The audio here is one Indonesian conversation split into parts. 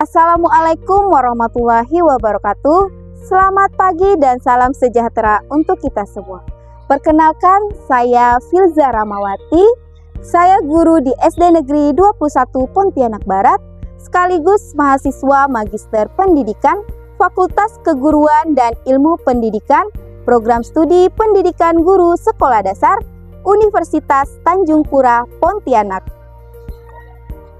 Assalamualaikum warahmatullahi wabarakatuh. Selamat pagi dan salam sejahtera untuk kita semua. Perkenalkan, saya Filza Ramawati. Saya guru di SD Negeri 21 Pontianak Barat, sekaligus mahasiswa Magister Pendidikan, Fakultas Keguruan dan Ilmu Pendidikan, Program Studi Pendidikan Guru Sekolah Dasar, Universitas Tanjung Pura, Pontianak.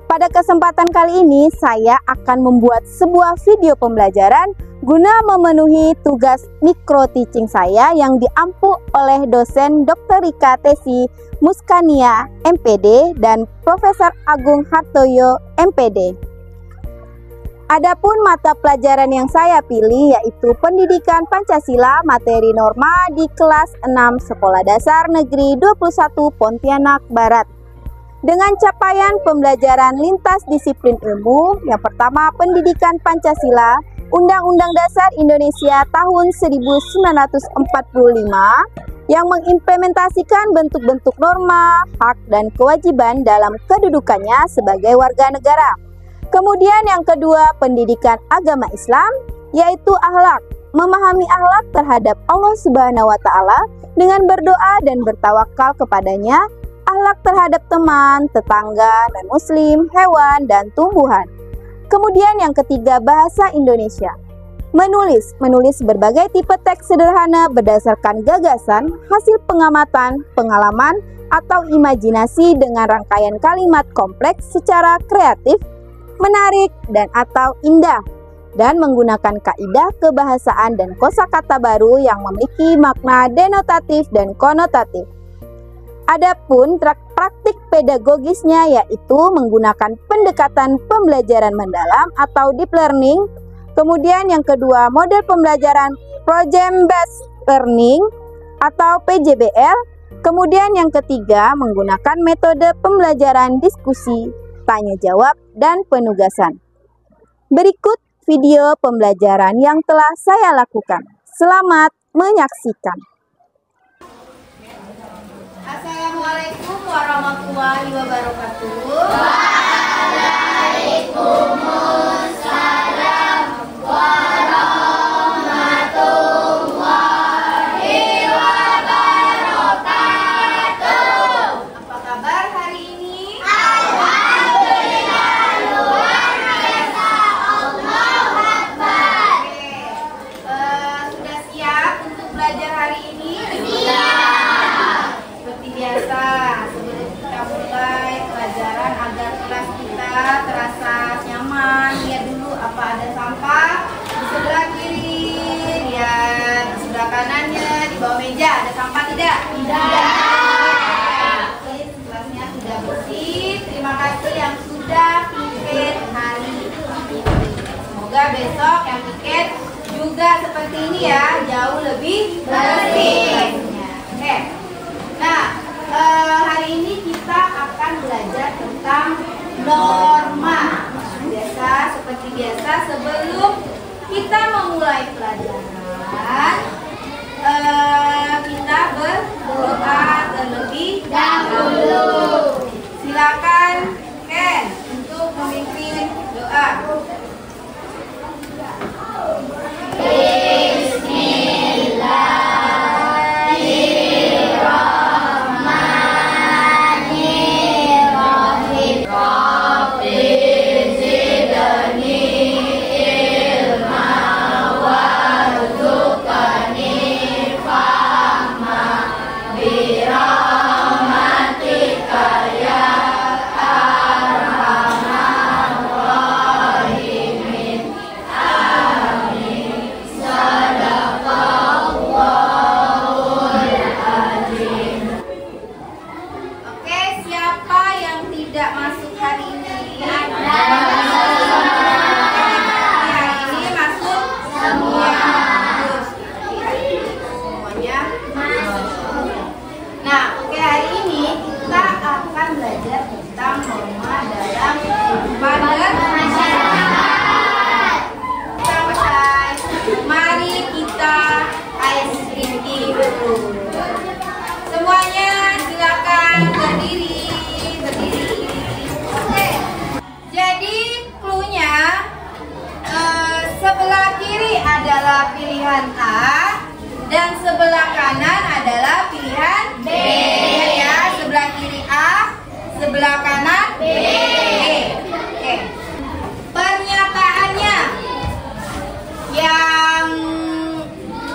Pada kesempatan kali ini, saya akan membuat sebuah video pembelajaran guna memenuhi tugas micro teaching saya yang diampu oleh dosen Dr. Rika Tesi Muskania, MPD, dan Profesor Agung Hartoyo, MPD. Adapun mata pelajaran yang saya pilih yaitu Pendidikan Pancasila materi norma di kelas 6 Sekolah Dasar Negeri 21 Pontianak Barat. Dengan capaian pembelajaran lintas disiplin ilmu, yang pertama Pendidikan Pancasila, Undang-Undang Dasar Indonesia tahun 1945 yang mengimplementasikan bentuk-bentuk norma, hak, dan kewajiban dalam kedudukannya sebagai warga negara. Kemudian yang kedua, Pendidikan Agama Islam, yaitu akhlak, memahami akhlak terhadap Allah Subhanahu wa Ta'ala dengan berdoa dan bertawakal kepadanya, akhlak terhadap teman, tetangga, dan muslim, hewan, dan tumbuhan. Kemudian yang ketiga, bahasa Indonesia. Menulis berbagai tipe teks sederhana berdasarkan gagasan, hasil pengamatan, pengalaman, atau imajinasi dengan rangkaian kalimat kompleks secara kreatif, menarik, dan atau indah, dan menggunakan kaidah kebahasaan dan kosakata baru yang memiliki makna denotatif dan konotatif. Adapun praktik pedagogisnya yaitu menggunakan pendekatan pembelajaran mendalam atau deep learning. Kemudian yang kedua, model pembelajaran Project Based Learning atau PJBL. Kemudian yang ketiga, menggunakan metode pembelajaran diskusi, tanya jawab, dan penugasan. Berikut video pembelajaran yang telah saya lakukan. Selamat menyaksikan. Assalamualaikum warahmatullahi wabarakatuh. Waalaikumsalam warahmatullahi wabarakatuh. Apa kabar hari ini? Alhamdulillah, luar biasa. Allahu Akbar. Sudah siap untuk belajar hari ini? Biasa, sebelum kita mulai pelajaran agar kelas kita terasa nyaman, lihat dulu apa ada sampah di sebelah kiri, lihat di sebelah kanannya, di bawah meja ada sampah tidak? Tidak. Oke, kelasnya sudah bersih. Terima kasih yang sudah piket hari ini. Semoga besok yang piket juga seperti ini ya, jauh lebih bersih. Oke. Nah, hari ini kita akan belajar tentang norma. Seperti biasa, sebelum kita memulai pelajaran, kita berdoa terlebih dahulu. Silakan Ken untuk memimpin doa. Semuanya silakan berdiri. Oke. Jadi adalah pilihan A dan sebelah kanan adalah pilihan B. Ya, sebelah kiri A, sebelah kanan B. Oke. Pernyataannya yang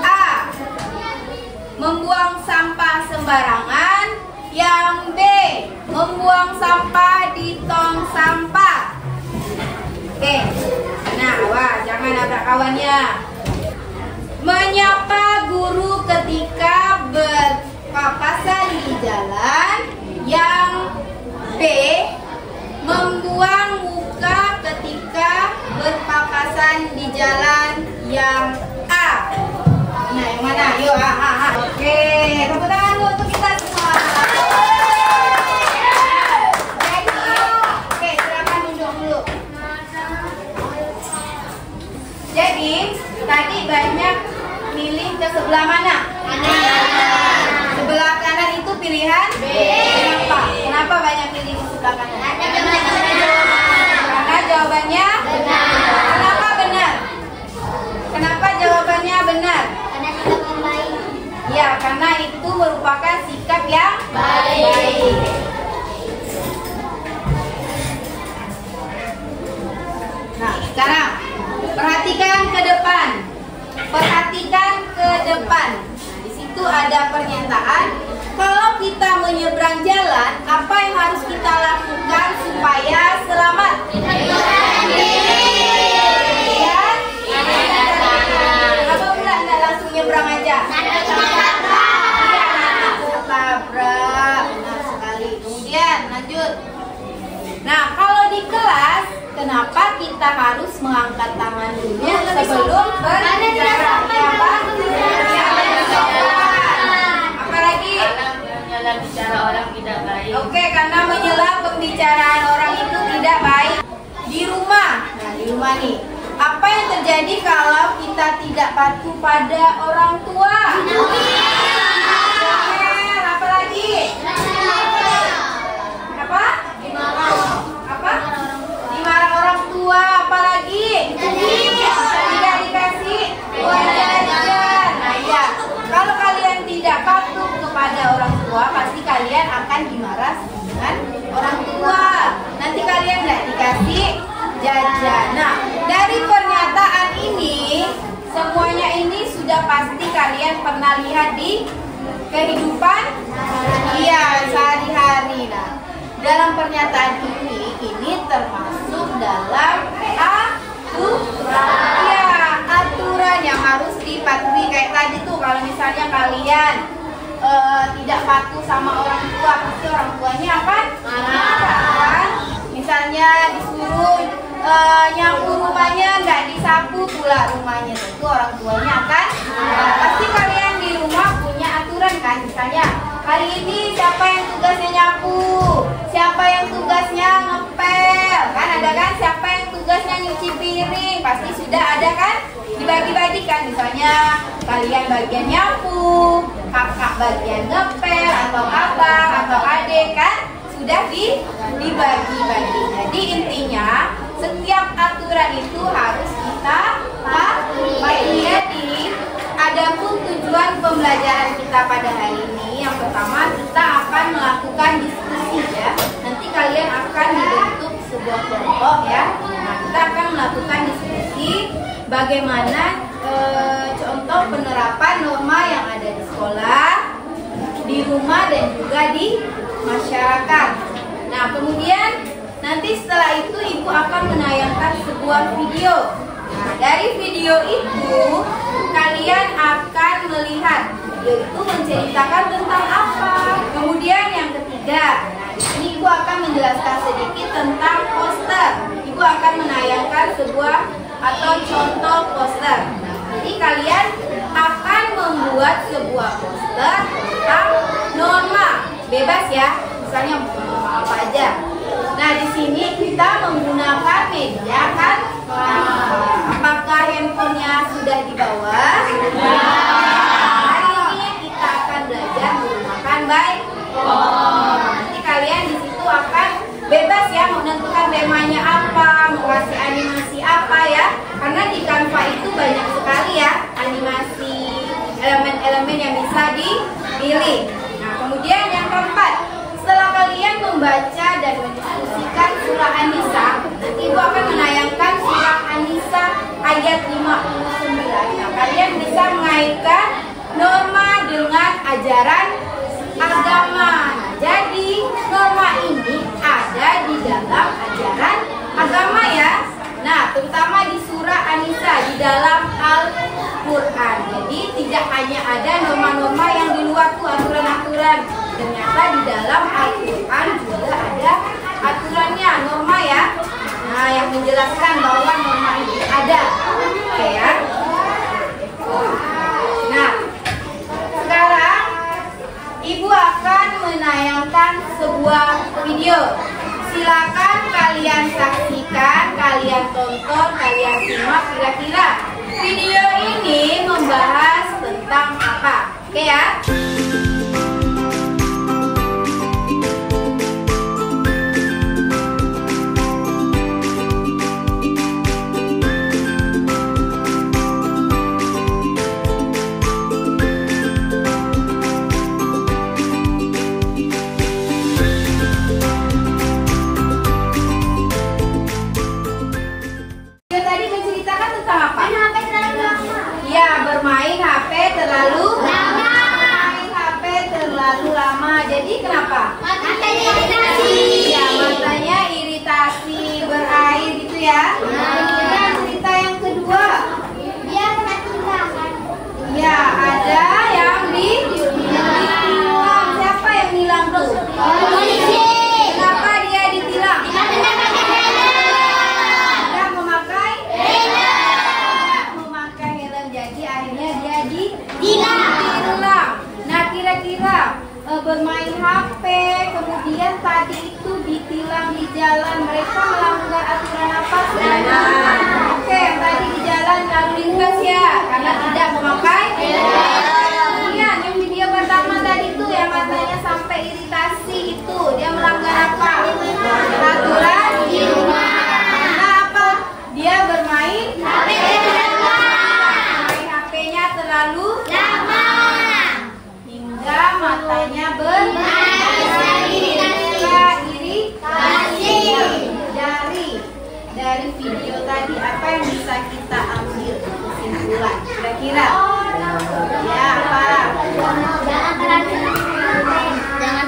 A, membuang sampah sembarangan, yang B, membuang sampah di tong sampah. Oke. Nah, wah, jangan nabrak kawannya. Menyapa guru ketika berpapasan di jalan, yang B, membuang muka ketika berpapasan di jalan, yang A. Nah, yang mana? Yuk, A. Oke, tepuk tangan dulu untuk kita semua. Oke, silakan duduk dulu. Jadi, tadi banyak milih ke sebelah mana? Sebelah kanan itu pilihan B. Kenapa? Kenapa banyak milih ke sebelah kanan? Karena jawabannya benar. Kenapa benar? Kenapa jawabannya benar? Karena sikap yang baik. Ya, karena itu merupakan sikap yang baik. Nah, sekarang perhatikan ke depan. Perhatikan ke depan. Nah, di situ ada pernyataan. Kalau kita menyeberang jalan, apa yang harus kita lakukan supaya selamat? Ya? Apa pula tidak langsung nyebrang aja? Tabrak. Benar sekali. Kemudian lanjut. Nah, kalau di kelas, kenapa kita harus mengangkat tangan dulu sebelum berbicara? Apalagi? Menyela bicara orang tidak baik. Oke, karena menyela pembicaraan orang itu tidak baik. Di rumah, nah di rumah nih, apa yang terjadi kalau kita tidak patuh pada orang tua? Apalagi? Apa? Apa? Dimarah orang tua, apalagi? Tidak dikasih uang jajan. Nah ya, kalau kalian tidak patuh kepada orang tua, pasti kalian akan dimarah dengan orang tua. Nanti kalian tidak dikasih jajan. Nah, dari pernyataan ini, semuanya ini sudah pasti kalian pernah lihat di kehidupan sehari-hari. Nah, dalam pernyataan ini termasuk dalam aturan yang harus dipatuhi. Kayak tadi tuh, kalau misalnya kalian tidak patuh sama orang tua, pasti orang tuanya akan marah. Misalnya disuruh nyapu rumahnya, nggak disapu pula rumahnya, tentu orang tuanya akan pasti kalian di rumah punya aturan kan. Misalnya hari ini siapa yang tugasnya nyapu, siapa yang tugasnya ngepel, kan ada kan, siapa yang tugasnya nyuci piring, pasti sudah ada kan, dibagi-bagikan. Misalnya kalian bagian nyapu, kakak bagian ngepel, atau abang atau adik kan, sudah dibagi-bagi. Jadi intinya setiap aturan itu harus kita patuhi. Jadi adapun tujuan pembelajaran kita pada hari ini, yang pertama kita akan melakukan diskusi ya. Nanti kalian akan dibentuk sebuah kelompok ya. Nah, kita akan melakukan diskusi bagaimana contoh penerapan norma yang ada di sekolah, di rumah dan juga di masyarakat. Nah, kemudian nanti setelah itu ibu akan menayangkan sebuah video. Nah, dari video itu kalian akan melihat video itu menceritakan tentang apa. Kemudian yang ketiga, nah di sini ibu akan menjelaskan sedikit tentang poster. Ibu akan menayangkan sebuah atau contoh poster. Nah, jadi kalian akan membuat sebuah poster tentang norma. Bebas ya, misalnya apa aja. Nah, di sini kita menggunakan media kan. Apakah handphonenya sudah dibawa? Hari ini kita akan belajar menggunakan baik. Nanti kalian di situ akan bebas ya menentukan temanya apa, mau kasih animasi apa ya. Karena di Canva itu banyak sekali ya membaca dan mendiskusikan surah An-Nisa, nanti Ibu akan menayangkan surah An-Nisa ayat 59. Nah, kalian bisa mengaitkan norma dengan ajaran agama. Nah, jadi norma ini ada di dalam ajaran agama ya. Nah, terutama di surah An-Nisa di dalam Al-Quran. Jadi tidak hanya ada norma-norma yang di luar tuh aturan-aturan. Ternyata di dalam Al-Quran juga ada aturannya, norma ya. Nah, yang menjelaskan bahwa norma itu ada. Oke ya. Nah, sekarang Ibu akan menayangkan sebuah video. Silakan kalian saksikan, kalian tonton, kalian simak kira-kira video ini membahas tentang apa. Oke ya? Bermain HP terlalu lama. Bermain HP terlalu lama. Jadi kenapa? Matanya iritasi. Ya, matanya iritasi, berair gitu ya. Kemudian cerita yang kedua, dia kena tilang. Ya, ada yang ditilang. Siapa yang nilang tuh? Polisi. Kenapa dia ditilang? Tidak memakai jadi akhirnya dia ditilang. Nah, kira-kira bermain HP kemudian tadi itu ditilang di jalan, mereka melanggar aturan apa? Oke, yang tadi di jalan lalu lintas ya, karena tidak memakai helm. Kemudian yang video pertama tadi itu yang matanya sampai iritasi itu, dia melanggar apa? Aturan di rumah. Karena apa? Dia bermain HP terlalu lama hingga matanya iritasi. Dari video tadi apa yang bisa kita ambil kesimpulan kira-kira? Ya, apa? Jangan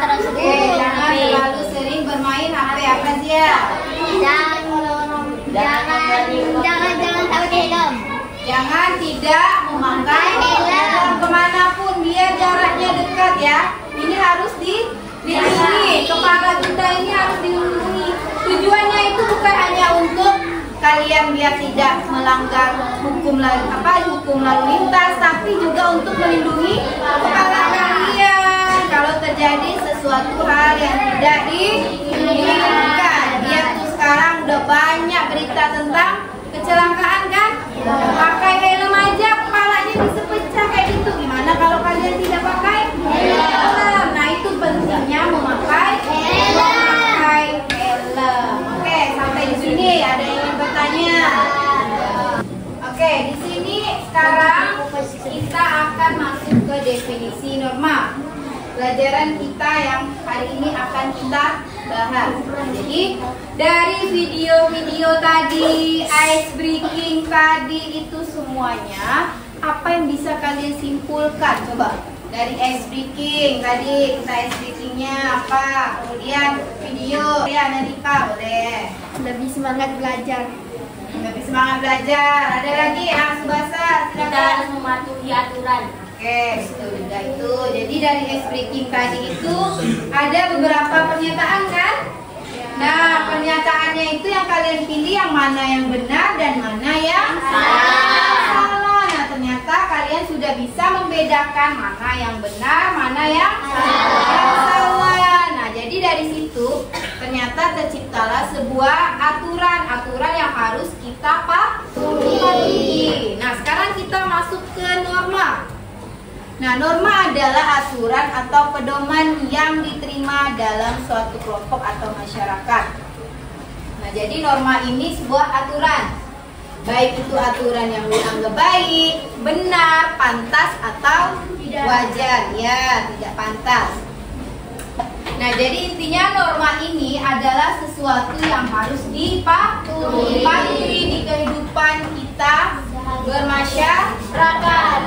terlalu sering bermain HP. Apa dia? Jangan tidak memakai helm kemanapun dia jaraknya dekat ya. Ini harus dilindungi. Kepala kita ini harus dilindungi. Tujuannya itu bukan hanya untuk kalian biar tidak melanggar hukum lalu lintas, tapi juga untuk melindungi kepala kalian kalau terjadi sesuatu hal yang tidak diinginkan. Dia tuh sekarang udah banyak berita tentang kecelakaan kan? Pakai helm aja kepalanya bisa pecah kayak gitu. Gimana kalau kalian tidak pakai helm? Nah, itu pentingnya memakai helm. Oke, sampai di sini ada yang ingin bertanya? Oke, di sini sekarang kita akan masuk ke definisi norma. Pelajaran kita yang hari ini akan kita bahas. Jadi dari video-video tadi, ice breaking tadi itu semuanya apa yang bisa kalian simpulkan? Coba dari ice breaking tadi, kita ice breakingnya apa? Kemudian video ya Narika boleh. Lebih semangat belajar. Lebih semangat belajar. Ada lagi Subasa, Kita harus mematuhi aturan. Oke, itu. Jadi dari ice breaking tadi itu ada beberapa pernyataan kan? Nah, pernyataannya itu yang kalian pilih yang mana yang benar dan mana yang salah. Nah, ternyata kalian sudah bisa membedakan mana yang benar, mana yang salah. Nah, jadi dari situ ternyata terciptalah sebuah aturan yang harus kita patuhi. Nah, sekarang kita masuk ke norma. Nah, norma adalah aturan atau pedoman yang diterima dalam suatu kelompok atau masyarakat. Nah, jadi norma ini sebuah aturan. Baik itu aturan yang dianggap baik, benar, pantas, atau wajar. Ya, tidak pantas. Nah, jadi intinya norma ini adalah sesuatu yang harus dipatuhi di kehidupan kita bermasyarakat.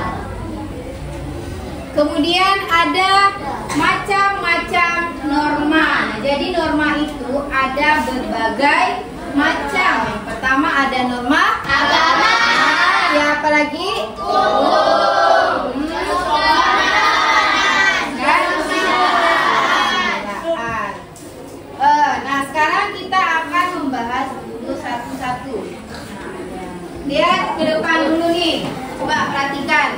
Kemudian ada macam-macam norma. Nah, jadi norma itu ada berbagai macam. Yang pertama ada norma agama. Ya, apalagi? Nah, sekarang kita akan membahas dulu satu-satu. Lihat ke depan dulu nih. Coba perhatikan.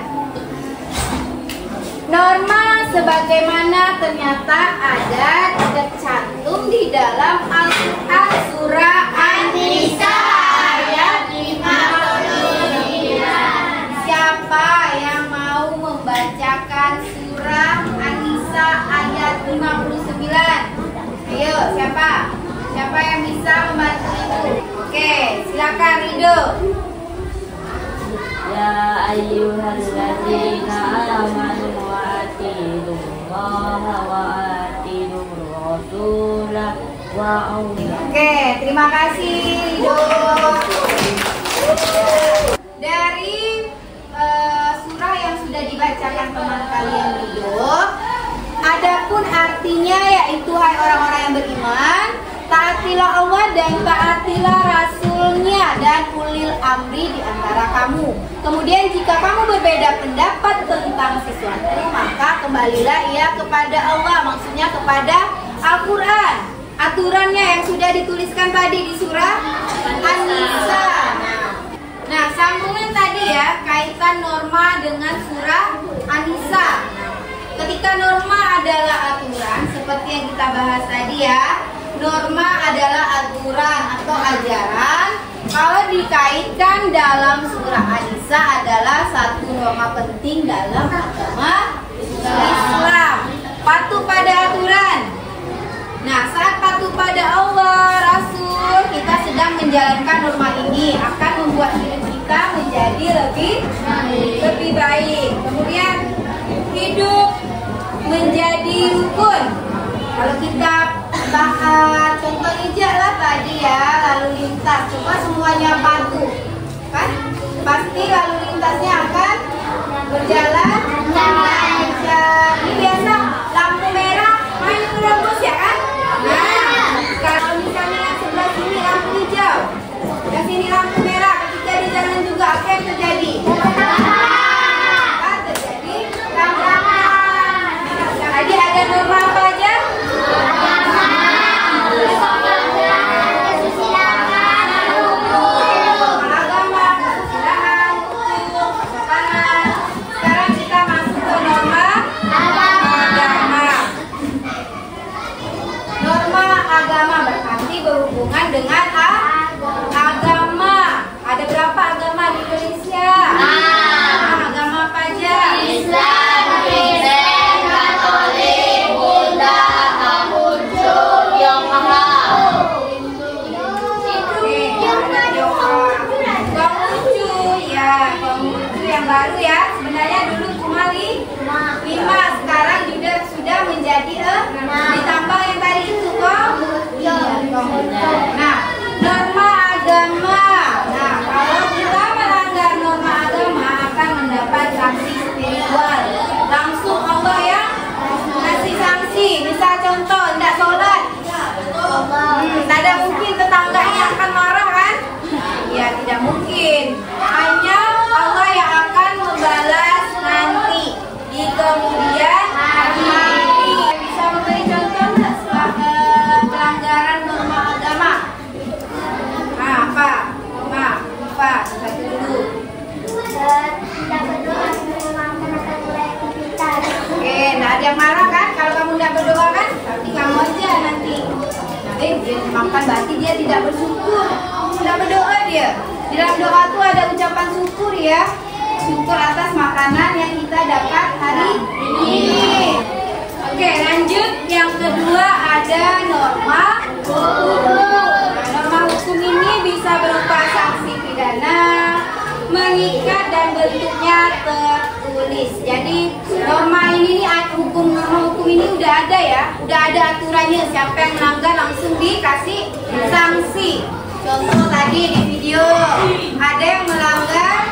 Norma sebagaimana ternyata ada tercantum di dalam Al-Quran surah An-Nisa ayat 59. Siapa yang mau membacakan surah An-Nisa ayat 59? Ayo, siapa? Siapa yang bisa membantu itu? Oke, silakan Rido. Ya ayyuhalladzina amanu atiillaha wa atiir rasulah wa Oke, terima kasih Rido. Dari surah yang sudah dibacakan teman kalian Rido, adapun artinya yaitu hai orang-orang yang beriman, taatilah Allah dan taatilah Rasulnya dan ulil amri di antara kamu. Kemudian jika kamu berbeda pendapat tentang sesuatu, maka kembalilah ia kepada Allah, maksudnya kepada Al-Quran. Aturannya yang sudah dituliskan tadi di surah An-Nisa. Nah, sambungan tadi ya, kaitan norma dengan surah An-Nisa. Ketika norma adalah aturan, seperti yang kita bahas tadi ya, norma adalah aturan atau ajaran. Kalau dikaitkan dalam surah An-Nisa adalah satu norma penting dalam agama Islam. Patuh pada aturan. Nah, saat patuh pada Allah, Rasul, kita sedang menjalankan norma ini akan membuat hidup kita menjadi lebih baik. Kemudian hidup menjadi rukun. Kalau kita bahas contoh aja lah tadi ya, lalu lintas, coba semuanya patuh, kan? Pasti lalu lintasnya akan berjalan lancar. Ini biasa lampu merah main terus ya kan? Nah, kalau misalnya yang sebelah sini lampu hijau, yang sini lampu merah, ketika di jalan juga apa yang terjadi? Terjadi tabrakan. Tadi ada norma apa aja? Berhubungan dengan agama. Ada berapa agama di Indonesia? Agama apa aja? Islam, Kristen, Katolik, Buddha, Konghucu, Tionghoa. Konghucu ya, Konghucu yang baru ya. Sebenarnya dulu cuma 5, sekarang juga sudah menjadi ditambah yang tadi itu Nah, norma agama. Nah, kalau kita melanggar norma agama akan mendapat sanksi spiritual. Langsung Allah ya kasih sanksi. Misal contoh, tidak sholat, tidak ada mungkin tetangganya akan marah kan? Ya, tidak mungkin. Hanya Allah yang akan membalas nanti di kemudian hari. Bisa memberi contoh pelanggaran norma agama? Apa? Apa? Satu dulu. Tidak berdoa sebelum makan atau mulai aktivitas. Oke, nah ada yang marah kan? Kalau kamu tidak berdoa kan? Berarti kamu aja nanti. Nanti dia makan berarti dia tidak bersyukur. Tidak berdoa dia. Di dalam doa itu ada ucapan syukur ya. Syukur atas makanan yang kita dapat hari ini. Oke, lanjut. Yang kedua ada norma hukum. Norma hukum ini bisa berupa sanksi pidana, mengikat dan bentuknya tertulis. Jadi norma ini norma hukum ini udah ada ya, udah ada aturannya. Siapa yang melanggar langsung dikasih sanksi. Contoh tadi di video ada yang melanggar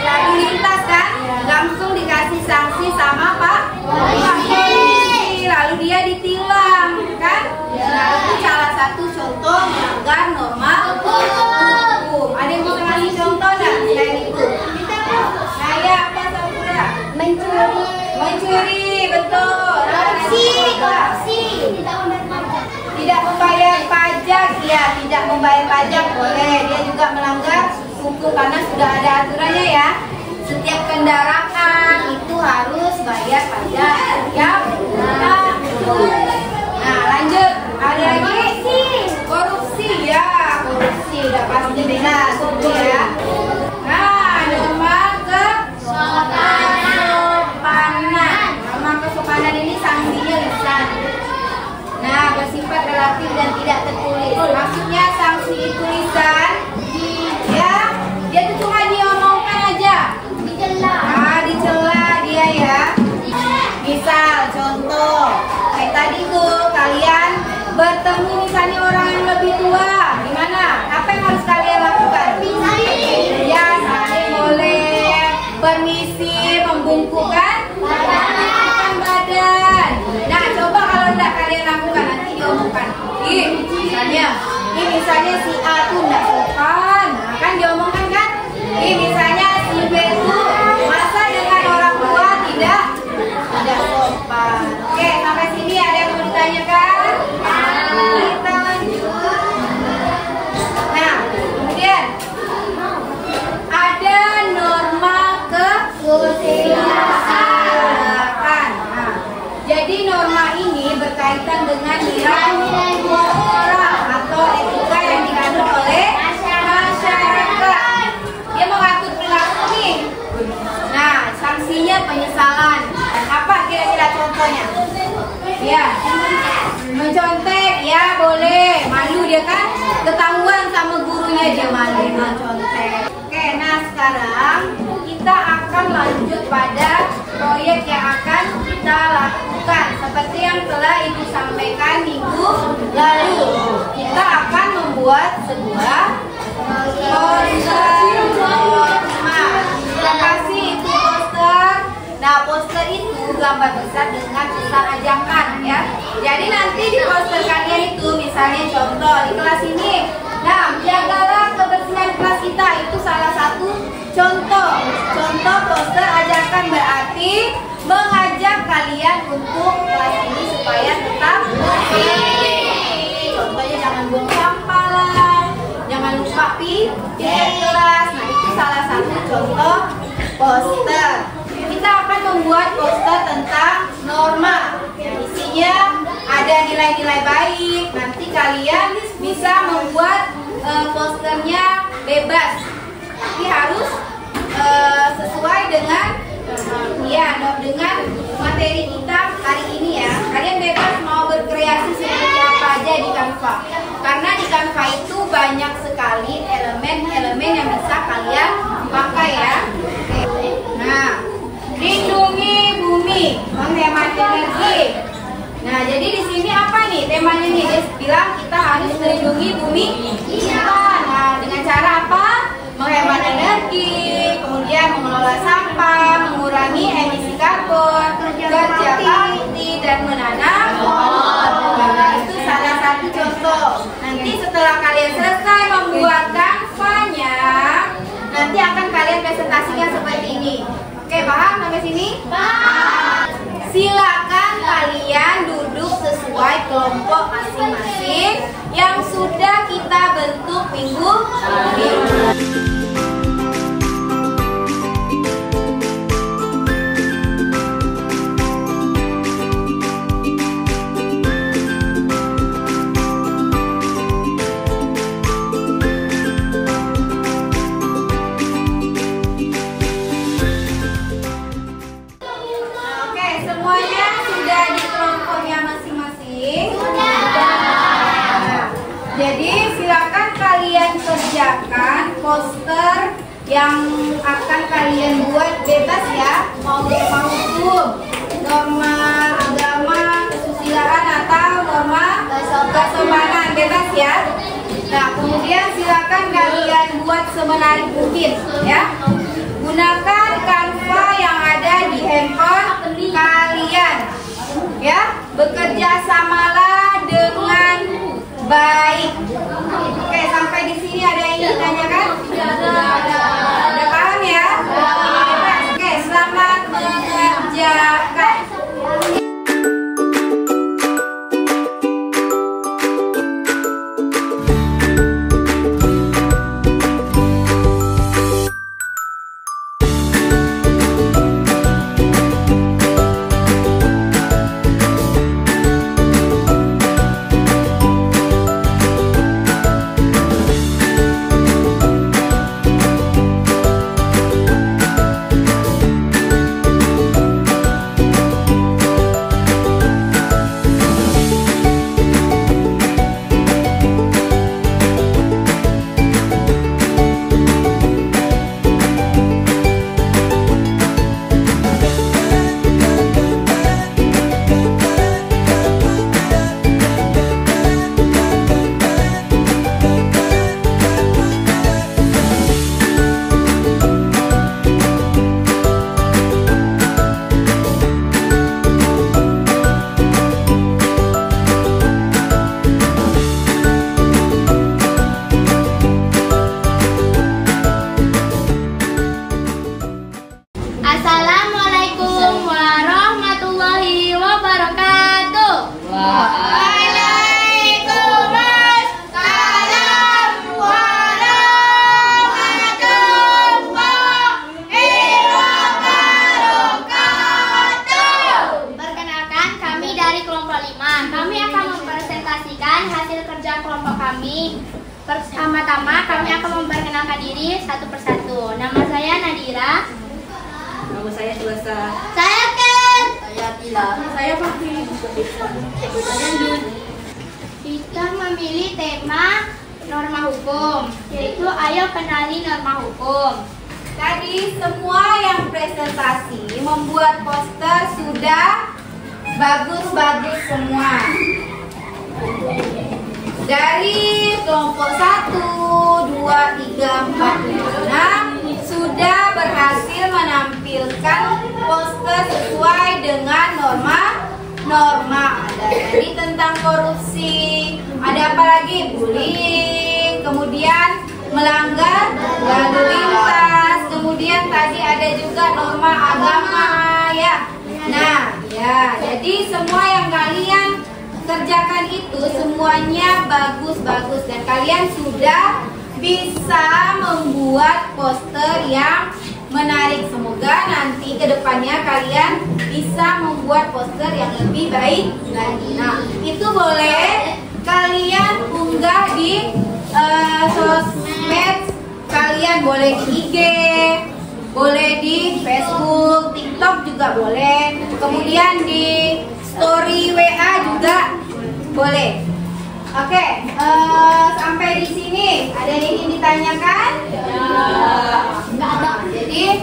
lalu lintas kan, langsung dikasih sanksi sama Pak Polisi, lalu dia ditilang kan. Nah itu salah satu contoh melanggar norma hukum. Ada yang mau ngasih contoh nggak selain itu? Nah ya, apa Safura? Mencuri, betul. Korupsi. Tidak membayar pajak, ya tidak membayar pajak boleh. Dia juga melanggar hukum karena sudah ada aturannya ya. Setiap kendaraan itu harus bayar pajak setiap bulan. Nah lanjut, ada lagi korupsi ya, korupsi udah pasti jelas ya. Nah norma kesopanan. Norma kesopanan ini sanksinya lisan. Nah, bersifat relatif dan tidak tertulis. Maksudnya sanksi itu lisan, dia tuh cuma diomongkan aja. Dicela. Nah, dicela dia ya. Misal contoh, kayak tadi tuh kalian bertemu misalnya orang yang lebih tua, gimana? Apa yang harus kalian lakukan? Ya, saling boleh, permisi, membungkukkan badan. Nah, coba kalau enggak kalian lakukan nanti diomongkan. Misalnya si A tuh enggak sopan. Nah, kan diomongkan kan? Misalnya si B tuh masa dengan orang tua tidak sopan. Oke, sampai sini ada yang mau ditanyakan? Kita lanjut. Nah, kemudian ada norma kesusilaan. Nah, jadi norma ini berkaitan dengan nilai moral atau etika yang dianut oleh masyarakat. Dia mengatur perilaku nih. Nah, sanksinya penyesalan. Dan apa kira-kira contohnya? Ya, mencontek ya boleh. Malu dia kan, ketahuan sama gurunya dia malu mencontek. Oke, nah sekarang kita akan lanjut pada proyek yang akan kita lakukan. Seperti yang telah Ibu sampaikan minggu lalu, kita akan membuat sebuah poster norma. Terima kasih itu poster. Nah, poster itu gambar besar dengan tulisan ajakan ya. Jadi nanti di poster kalian itu misalnya contoh di kelas ini. Nah, jagalah kebersihan kelas kita, itu salah satu contoh poster ajakan, berarti mengajak kalian untuk kelas ini supaya tetap bersih. Contohnya jangan buang sampah lah, jangan lupa pijet kelas. Nah itu salah satu contoh poster. Kita akan membuat poster tentang norma. Isinya ada nilai-nilai baik. Nanti kalian bisa membuat posternya bebas, tapi harus sesuai dengan dengan materi kita hari ini ya. Kalian bebas mau berkreasi seperti apa aja di Canva, karena di Canva itu banyak sekali elemen-elemen yang bisa kalian pakai ya. Nah, lindungi bumi, menghemat energi. Nah, jadi di sini apa nih temanya nih? Dia bilang kita harus melindungi bumi kita. Nah, dengan cara apa? Menghemat energi, kemudian mengelola sampah, mengurangi emisi karbon, kerja bakti, dan menanam pohon. Nah, itu salah satu contoh. Nanti setelah kalian selesai membuat Canva-nya, nanti akan kalian presentasikan seperti ini. Oke, paham sampai sini? Paham. Silakan kalian duduk sesuai kelompok masing-masing yang sudah kita bentuk minggu ini. Jadi silakan kalian kerjakan poster yang akan kalian buat, bebas ya, mau norma hukum, norma agama, kesopanan bebas ya. Nah, kemudian silakan kalian buat semenarik mungkin ya. Gunakan Canva yang ada di handphone kalian ya. Bekerja samalah dengan baik. Oke, sampai di sini ada yang ingin ditanyakan? Udah paham ya? Oke, selamat mengerjakan. Assalamualaikum warahmatullahi wabarakatuh. Waalaikumsalam warahmatullahi wabarakatuh. Perkenalkan, kami dari kelompok 5. Kami akan mempresentasikan hasil kerja kelompok kami. Pertama-tama kami akan memperkenalkan diri satu persatu. Nama saya Nadira. Nama saya Tulasa. Saya Ken. Saya Tila. Saya Fakri. Kita memilih tema norma hukum, yaitu ayo kenali norma hukum. Tadi semua yang presentasi membuat poster sudah bagus-bagus semua. Dari kelompok 1, 2, 3, 4, 5, 6 sudah berhasil menampilkan poster sesuai dengan norma. Ada tadi tentang korupsi, ada apa lagi? Bullying, kemudian melanggar lalu lintas, kemudian tadi ada juga norma agama ya. Nah, ya, jadi semua yang kalian kerjakan itu semuanya bagus-bagus dan kalian sudah bisa membuat poster yang menarik. Semoga nanti kedepannya kalian bisa membuat poster yang lebih baik lagi. Nah, itu boleh kalian unggah di sosmed kalian, boleh di IG, boleh di Facebook, TikTok juga boleh. Kemudian di story WA juga boleh. Oke, sampai di sini ada yang ingin ditanyakan? Jadi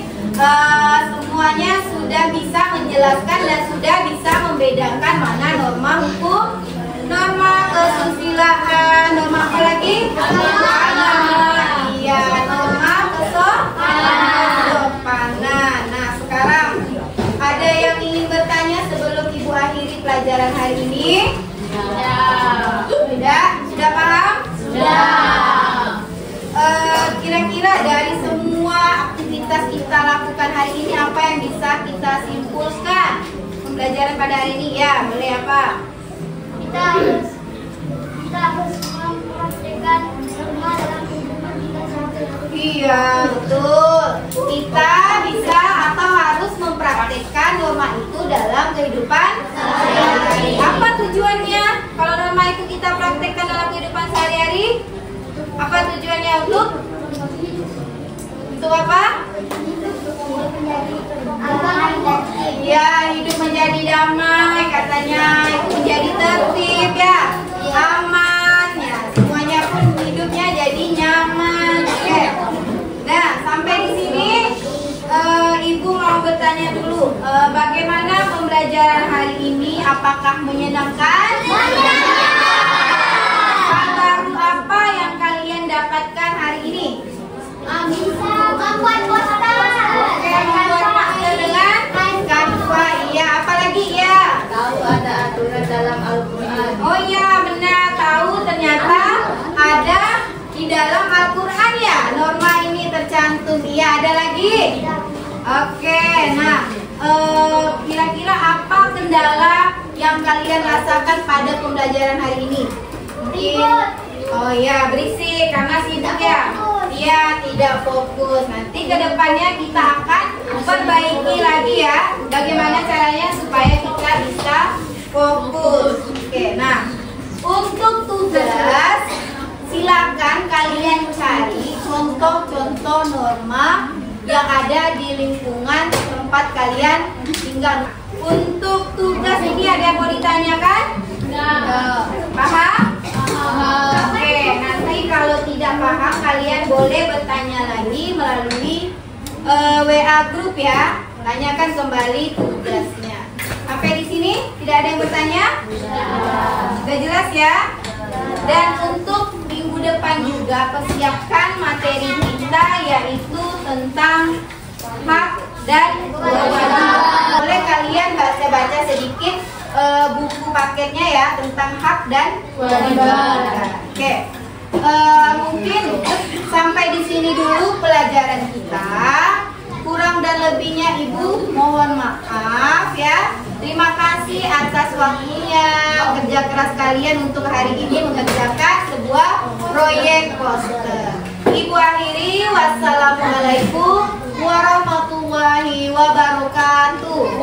semuanya sudah bisa menjelaskan dan sudah bisa membedakan mana norma hukum, norma kesusilaan, norma apa lagi? Iya, norma kesopanan. Nah, sekarang ada yang ingin bertanya sebelum Ibu akhiri pelajaran hari ini? Sudah paham? Sudah. Kira-kira dari semua aktivitas kita lakukan hari ini apa yang bisa kita simpulkan pembelajaran pada hari ini? Ya, boleh apa? Kita harus mempraktikkan norma dalam kehidupan kita sehari-hari. Iya, betul. Kita bisa atau harus mempraktikkan norma itu dalam kehidupan sehari-hari. Apa tujuannya? Kalau norma itu kita praktekkan dalam kehidupan sehari-hari, apa tujuannya untuk apa? Ya, hidup menjadi damai katanya, itu menjadi tertib ya, aman ya, semuanya pun hidupnya jadi nyaman. Oke. Nah, sampai di sini Ibu mau bertanya dulu, bagaimana pembelajaran hari ini? Apakah menyenangkan? Al-Quran ya? Norma ini tercantum. Iya, ada lagi? Oke, nah kira-kira apa kendala yang kalian rasakan pada pembelajaran hari ini? Mungkin, oh ya, berisik karena sibuk ya? Iya, tidak fokus. Nanti kedepannya kita akan perbaiki lagi ya. Bagaimana caranya supaya kita bisa fokus. Oke, nah untuk tugas silakan kalian cari contoh-contoh norma yang ada di lingkungan tempat kalian tinggal. Untuk tugas ini ada yang mau ditanyakan? Paham? Oke, nanti kalau tidak paham kalian boleh bertanya lagi melalui WA grup ya. Tanyakan kembali tugasnya. Sampai di sini tidak ada yang bertanya? Sudah jelas ya? Dan untuk minggu depan juga persiapkan materi kita yaitu tentang hak dan kewajiban. Boleh kalian baca-baca sedikit buku paketnya ya tentang hak dan kewajiban. Oke, mungkin sampai di sini dulu pelajaran kita. Kurang dan lebihnya Ibu mohon maaf ya. Terima kasih atas waktunya, kerja keras kalian untuk hari ini mengerjakan sebuah proyek poster. Ibu akhiri, wassalamualaikum warahmatullahi wabarakatuh.